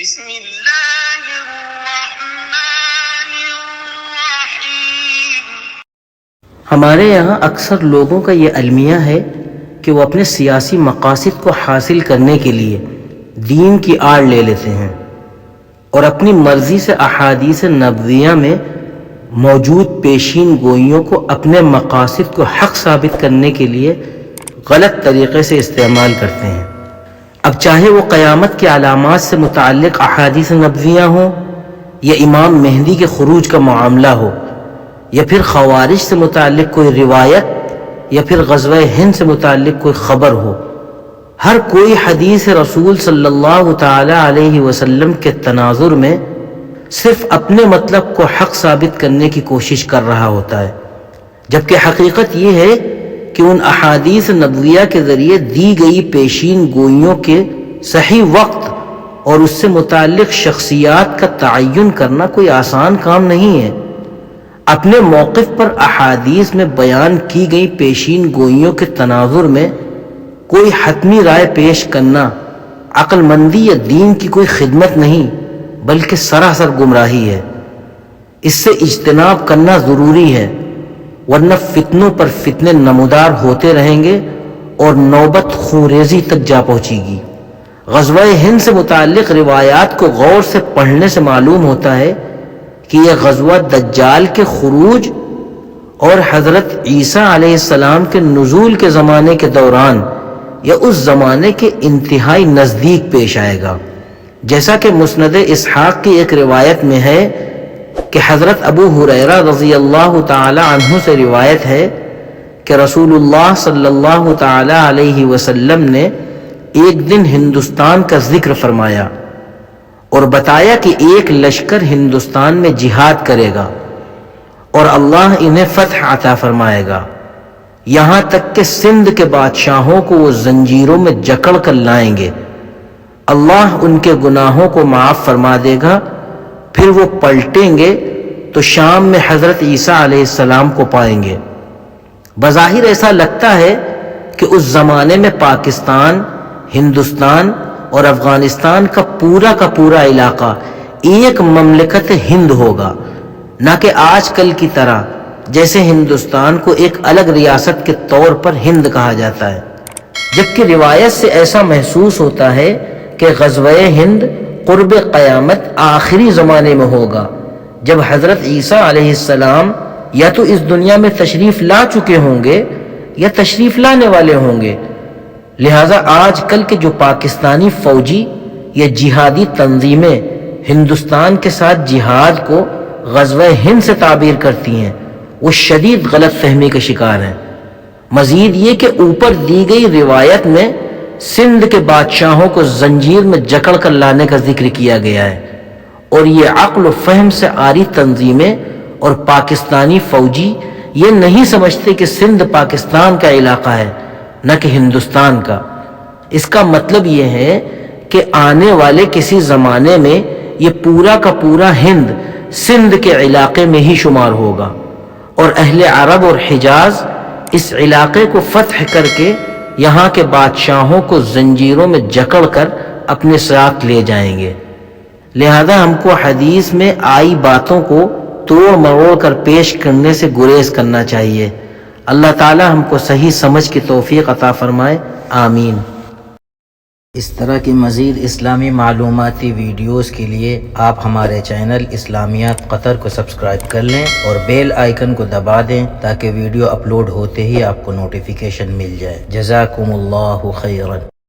بسم اللہ الرحمن الرحیم۔ ہمارے یہاں اکثر لوگوں کا یہ المیہ ہے کہ وہ اپنے سیاسی مقاصد کو حاصل کرنے کے لیے دین کی آڑ لے لیتے ہیں اور اپنی مرضی سے احادیث نبویہ میں موجود پیشین گوئیوں کو اپنے مقاصد کو حق ثابت کرنے کے لیے غلط طریقے سے استعمال کرتے ہیں۔ اب چاہے وہ قیامت کی علامات سے متعلق احادیث نبویہ ہوں یا امام مہدی کے خروج کا معاملہ ہو یا پھر خوارج سے متعلق کوئی روایت یا پھر غزوہ ہند سے متعلق کوئی خبر ہو، ہر کوئی حدیث رسول صلی اللہ تعالی علیہ وسلم کے تناظر میں صرف اپنے مطلب کو حق ثابت کرنے کی کوشش کر رہا ہوتا ہے، جبکہ حقیقت یہ ہے کہ ان احادیث نبویہ کے ذریعے دی گئی پیشین گوئیوں کے صحیح وقت اور اس سے متعلق شخصیات کا تعین کرنا کوئی آسان کام نہیں ہے۔ اپنے موقف پر احادیث میں بیان کی گئی پیشین گوئیوں کے تناظر میں کوئی حتمی رائے پیش کرنا عقل مندی یا دین کی کوئی خدمت نہیں بلکہ سراسر گمراہی ہے۔ اس سے اجتناب کرنا ضروری ہے، ورنہ فتنوں پر فتنے نمودار ہوتے رہیں گے اور نوبت خونریزی تک جا پہنچے گی۔ غزوہ ہند سے متعلق روایات کو غور سے پڑھنے سے معلوم ہوتا ہے کہ یہ غزوہ دجال کے خروج اور حضرت عیسیٰ علیہ السلام کے نزول کے زمانے کے دوران یا اس زمانے کے انتہائی نزدیک پیش آئے گا، جیسا کہ مسند اسحاق کی ایک روایت میں ہے کہ حضرت ابو ہریرہ رضی اللہ تعالی عنہ سے روایت ہے کہ رسول اللہ صلی اللہ تعالی علیہ وسلم نے ایک دن ہندوستان کا ذکر فرمایا اور بتایا کہ ایک لشکر ہندوستان میں جہاد کرے گا اور اللہ انہیں فتح عطا فرمائے گا، یہاں تک کہ سندھ کے بادشاہوں کو وہ زنجیروں میں جکڑ کر لائیں گے، اللہ ان کے گناہوں کو معاف فرما دے گا، پھر وہ پلٹیں گے تو شام میں حضرت عیسیٰ علیہ السلام کو پائیں گے۔ بظاہر ایسا لگتا ہے کہ اس زمانے میں پاکستان، ہندوستان اور افغانستان کا پورا علاقہ ایک مملکت ہند ہوگا، نہ کہ آج کل کی طرح جیسے ہندوستان کو ایک الگ ریاست کے طور پر ہند کہا جاتا ہے، جبکہ روایت سے ایسا محسوس ہوتا ہے کہ غزوہ ہند قرب قیامت آخری زمانے میں ہوگا، جب حضرت عیسیٰ علیہ السلام یا تو اس دنیا میں تشریف لا چکے ہوں گے یا تشریف لانے والے ہوں گے۔ لہٰذا آج کل کے جو پاکستانی فوجی یا جہادی تنظیمیں ہندوستان کے ساتھ جہاد کو غزوہ ہند سے تعبیر کرتی ہیں، وہ شدید غلط فہمی کا شکار ہیں۔ مزید یہ کہ اوپر دی گئی روایت میں سندھ کے بادشاہوں کو زنجیر میں جکڑ کر لانے کا ذکر کیا گیا ہے، اور یہ عقل و فہم سے عاری تنظیمیں اور پاکستانی فوجی یہ نہیں سمجھتے کہ سندھ پاکستان کا علاقہ ہے نہ کہ ہندوستان کا۔ اس کا مطلب یہ ہے کہ آنے والے کسی زمانے میں یہ پورا ہند سندھ کے علاقے میں ہی شمار ہوگا، اور اہل عرب اور حجاز اس علاقے کو فتح کر کے یہاں کے بادشاہوں کو زنجیروں میں جکڑ کر اپنے ساتھ لے جائیں گے۔ لہذا ہم کو حدیث میں آئی باتوں کو توڑ مروڑ کر پیش کرنے سے گریز کرنا چاہیے۔ اللہ تعالی ہم کو صحیح سمجھ کی توفیق عطا فرمائے، آمین۔ اس طرح کی مزید اسلامی معلوماتی ویڈیوز کے لیے آپ ہمارے چینل اسلامیات قطر کو سبسکرائب کر لیں اور بیل آئیکن کو دبا دیں تاکہ ویڈیو اپلوڈ ہوتے ہی آپ کو نوٹیفیکیشن مل جائے۔ جزاکم اللہ خیرا۔